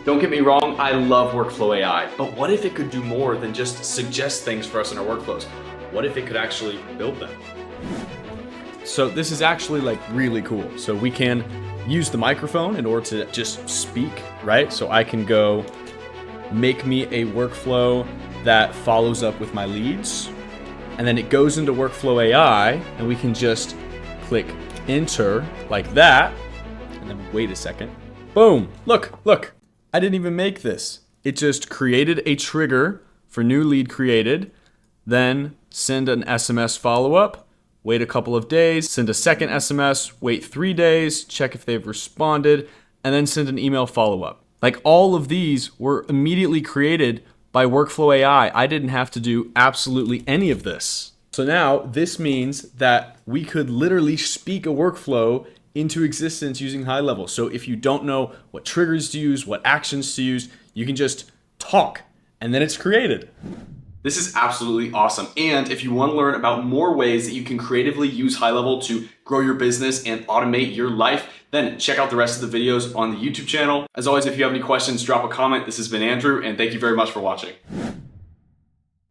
Don't get me wrong, I love Workflow AI, but what if it could do more than just suggest things for us in our workflows? What if it could actually build them? So this is actually like really cool. So we can use the microphone in order to just speak, right? So I can go make me a workflow that follows up with my leads. And then it goes into Workflow AI and we can just click enter like that. And then wait a second. Boom, look. I didn't even make this. It just created a trigger for new lead created, then send an SMS follow-up, wait a couple of days, send a second SMS, wait 3 days, check if they've responded, and then send an email follow-up. Like all of these were immediately created by Workflow AI. I didn't have to do absolutely any of this. So now this means that we could literally speak a workflow into existence using HighLevel. So if you don't know what triggers to use, what actions to use, you can just talk and then it's created. This is absolutely awesome. And if you want to learn about more ways that you can creatively use HighLevel to grow your business and automate your life, then check out the rest of the videos on the YouTube channel. As always, if you have any questions, drop a comment. This has been Andrew, and thank you very much for watching.